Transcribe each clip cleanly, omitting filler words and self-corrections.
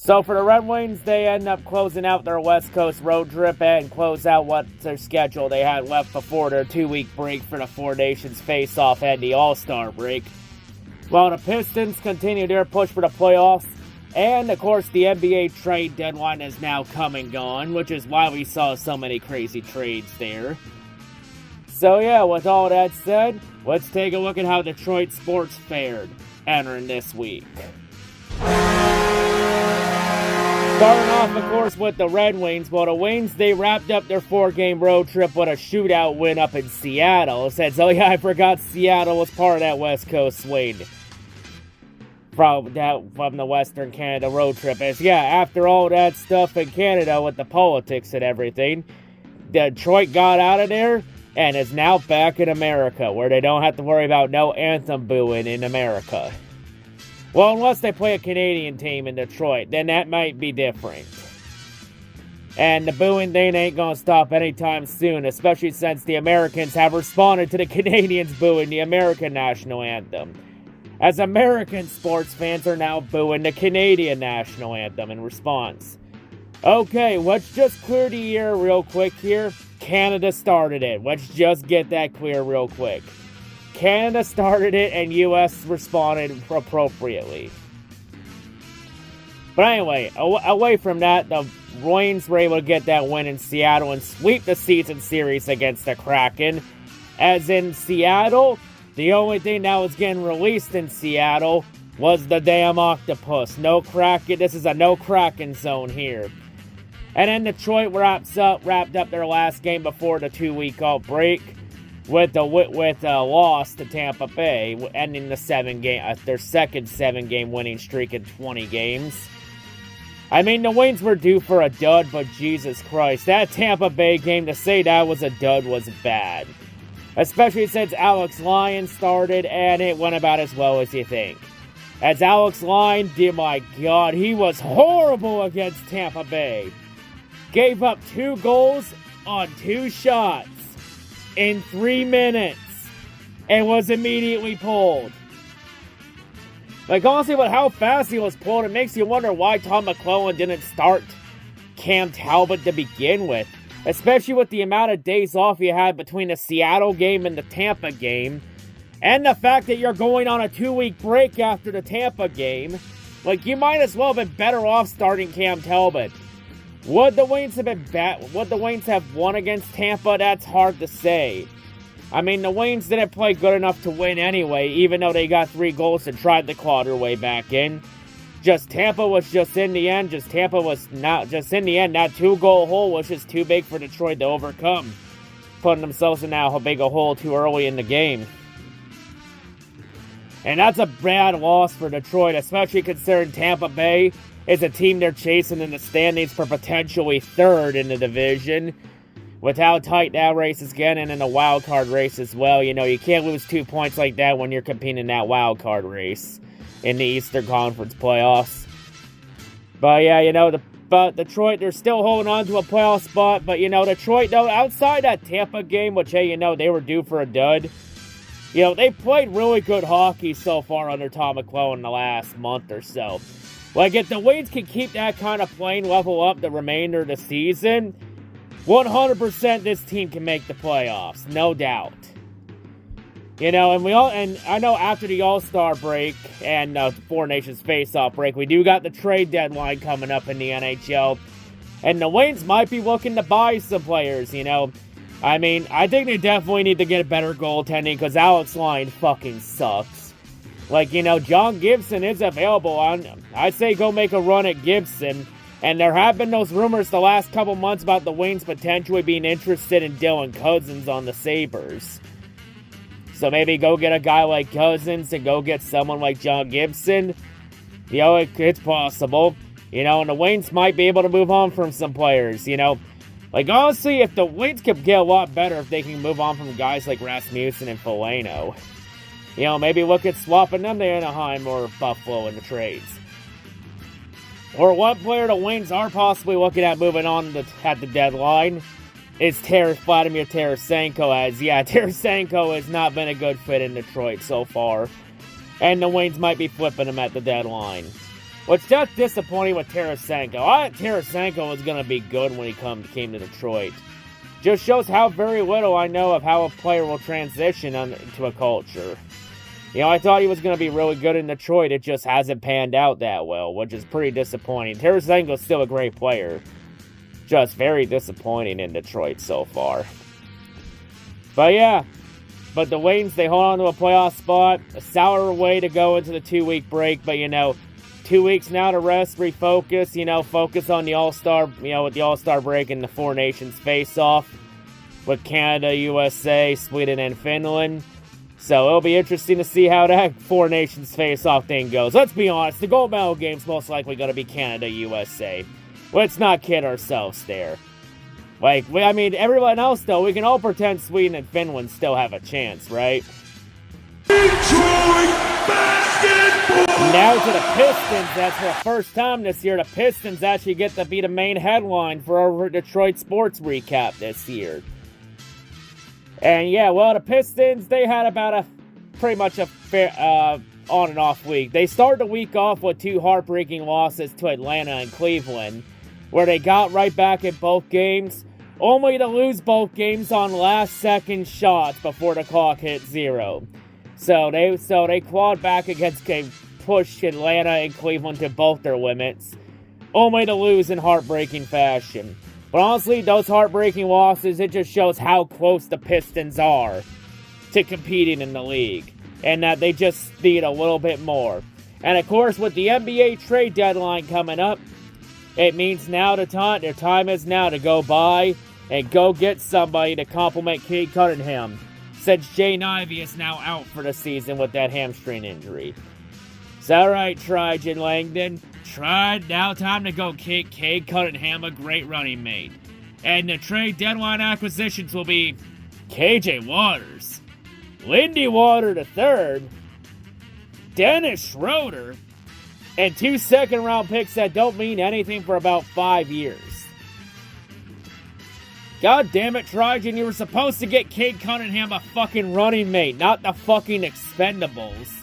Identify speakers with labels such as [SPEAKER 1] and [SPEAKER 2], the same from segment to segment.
[SPEAKER 1] So for the Red Wings, they end up closing out their West Coast road trip and close out what their schedule they had left before their 2-week break for the Four Nations face-off and the All-Star break. While the Pistons continue their push for the playoffs, and of course the NBA trade deadline is now come and gone, which is why we saw so many crazy trades there. So yeah, with all that said, let's take a look at how Detroit sports fared entering this week. Starting off, of course, with the Red Wings. Well, the Wings, they wrapped up their 4-game road trip with a shootout win up in Seattle. Said, oh yeah, I forgot Seattle was part of that West Coast swing from the Western Canada road trip. As yeah, after all that stuff in Canada with the politics and everything, Detroit got out of there and is now back in America, where they don't have to worry about no anthem booing in America. Well, unless they play a Canadian team in Detroit, then that might be different. And the booing thing ain't gonna stop anytime soon, especially since the Americans have responded to the Canadians booing the American national anthem, as American sports fans are now booing the Canadian national anthem in response. Okay, let's just clear the air real quick here. Canada started it. Let's just get that clear real quick. Canada started it and U.S. responded appropriately. But anyway, away from that, the Wings were able to get that win in Seattle and sweep the season series against the Kraken. As in Seattle, the only thing that was getting released in Seattle was the damn octopus. No Kraken. This is a no Kraken zone here. And then Detroit wrapped up their last game before the 2-week break with a loss to Tampa Bay, ending their second 7-game winning streak in 20 games. I mean, the Wings were due for a dud, but Jesus Christ, that Tampa Bay game, to say that was a dud was bad. Especially since Alex Lyon started, and it went about as well as you think. As Alex Lyon, dear my God, he was horrible against Tampa Bay. Gave up 2 goals on 2 shots in 3 minutes and was immediately pulled. Like, honestly, with how fast he was pulled, it makes you wonder why Tom McClellan didn't start Cam Talbot to begin with. Especially with the amount of days off you had between the Seattle game and the Tampa game. And the fact that you're going on a 2-week break after the Tampa game. Like, you might as well have been better off starting Cam Talbot. Would the Wings have won against Tampa? That's hard to say. I mean, the Wings didn't play good enough to win anyway, even though they got 3 goals and tried to claw their way back in. Tampa was just in the end, that 2-goal hole was just too big for Detroit to overcome, putting themselves in that big a hole too early in the game. And that's a bad loss for Detroit, especially considering Tampa Bay is a team they're chasing in the standings for potentially 3rd in the division. With how tight that race is getting in the wild card race as well, you know, you can't lose 2 points like that when you're competing in that wild card race in the Eastern Conference playoffs. But yeah, you know, Detroit, they're still holding on to a playoff spot. But, you know, Detroit, though, outside that Tampa game, which, hey, you know, they were due for a dud. You know, they played really good hockey so far under Tom McClellan in the last month or so. Like, if the Wings can keep that kind of playing level up the remainder of the season, 100% this team can make the playoffs, no doubt. You know, and I know after the All-Star break and the Four Nations face-off break, we do got the trade deadline coming up in the NHL. And the Wings might be looking to buy some players, you know. I mean, I think they definitely need to get a better goaltending because Alex Lyon fucking sucks. Like, you know, John Gibson is available. I'd say go make a run at Gibson. And there have been those rumors the last couple months about the Wings potentially being interested in Dylan Cousins on the Sabres. So maybe go get a guy like Cousins and go get someone like John Gibson. You know, it's possible. You know, and the Wings might be able to move on from some players, you know. Like, honestly, if the Wings could get a lot better if they can move on from guys like Rasmussen and Foligno. You know, maybe look at swapping them to Anaheim or Buffalo in the trades. Or one player the Wings are possibly looking at moving on at the deadline is Vladimir Tarasenko, as, yeah, Tarasenko has not been a good fit in Detroit so far. And the Wings might be flipping him at the deadline. Which that's disappointing with Tarasenko. I thought Tarasenko was going to be good when he came to Detroit. Just shows how very little I know of how a player will transition into a culture. You know, I thought he was going to be really good in Detroit. It just hasn't panned out that well, which is pretty disappointing. Tarasenko's still a great player. Just very disappointing in Detroit so far. But yeah. But the Wings, they hold on to a playoff spot. A sour way to go into the 2-week break. But, 2 weeks now to rest, refocus, focus on the All-Star, with the All-Star break and the Four Nations face-off with Canada, USA, Sweden, and Finland. So it'll be interesting to see how that Four Nations face-off thing goes. Let's be honest, the gold medal game's most likely going to be Canada, USA. Let's not kid ourselves there. Everyone else, though, we can all pretend Sweden and Finland still have a chance, right?
[SPEAKER 2] Detroit basketball!
[SPEAKER 1] Now to the Pistons. That's for the first time this year. The Pistons actually get to be the main headline for our Detroit sports recap this year. And yeah, well, the Pistons, they had about pretty much a fair, on and off week. They started the week off with 2 heartbreaking losses to Atlanta and Cleveland, where they got right back in both games, only to lose both games on last-second shots before the clock hit 0. So they clawed back against pushed Atlanta and Cleveland to both their limits, only to lose in heartbreaking fashion. But honestly, those heartbreaking losses, it just shows how close the Pistons are to competing in the league, and that they just need a little bit more. And of course, with the NBA trade deadline coming up, it means now their time is now to go buy and go get somebody to complement Cade Cunningham, since Jay Ivey is now out for the season with that hamstring injury. Is that right, Trajan Langdon? Now time to go kick Cade Cunningham, a great running mate. And the trade deadline acquisitions will be KJ Waters, Lindy Water III, Dennis Schroeder, and 2 second-round picks that don't mean anything for about 5 years. God damn it, Trajan, you were supposed to get Cade Cunningham a fucking running mate, not the fucking Expendables.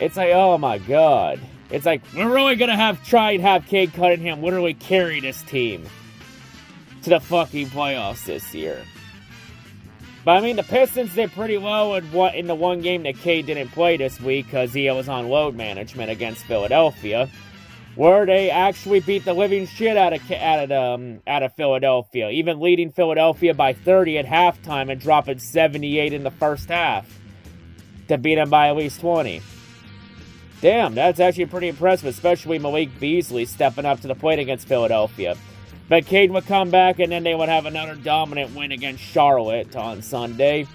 [SPEAKER 1] It's like, oh my god. It's like, we're really gonna try and have Cade Cunningham literally carry this team to the fucking playoffs this year. But the Pistons did pretty well in the one game that Cade didn't play this week because he was on load management against Philadelphia, where they actually beat the living shit out of Philadelphia, even leading Philadelphia by 30 at halftime and dropping 78 in the first half to beat them by at least 20. Damn, that's actually pretty impressive, especially Malik Beasley stepping up to the plate against Philadelphia. But Cade would come back, and then they would have another dominant win against Charlotte on Sunday,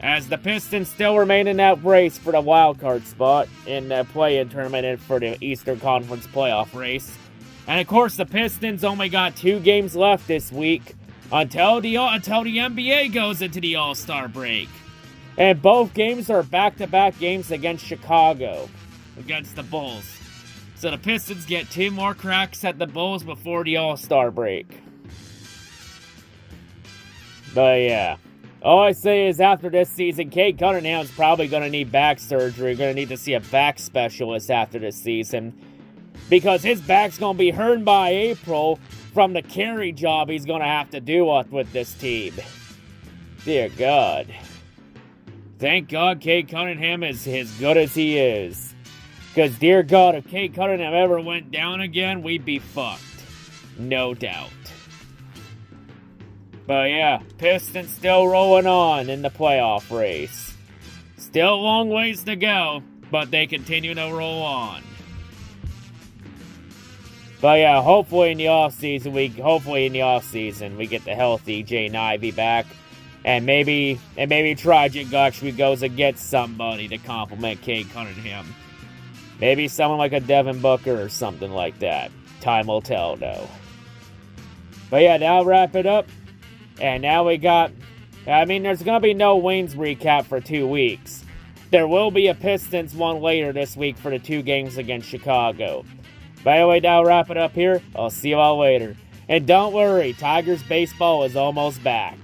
[SPEAKER 1] as the Pistons still remain in that race for the wild card spot in the play-in tournament for the Eastern Conference playoff race. And of course, the Pistons only got 2 games left this week until the NBA goes into the All-Star break. And both games are back-to-back games against Chicago, against the Bulls. So the Pistons get 2 more cracks at the Bulls before the All-Star break. But yeah, all I say is after this season, Cade Cunningham's probably going to need back surgery. Going to need to see a back specialist after this season, because his back's going to be hurt by April from the carry job he's going to have to do with this team. Dear God. Thank God Cade Cunningham is as good as he is. Because, dear God, if Cade Cunningham ever went down again, we'd be fucked. No doubt. But yeah, Pistons still rolling on in the playoff race. Still a long ways to go, but they continue to roll on. But yeah, hopefully in the offseason we get the healthy Jay Ivey back. And maybe Tragic actually goes and gets somebody to complement Cade Cunningham. Maybe someone like a Devin Booker or something like that. Time will tell, though. But yeah, now wrap it up. And now we got... there's going to be no Wayne's recap for 2 weeks. There will be a Pistons one later this week for the 2 games against Chicago. But anyway, now wrap it up here. I'll see you all later. And don't worry, Tigers baseball is almost back.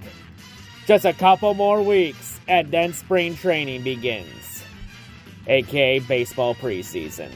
[SPEAKER 1] Just a couple more weeks, and then spring training begins. aka baseball preseason.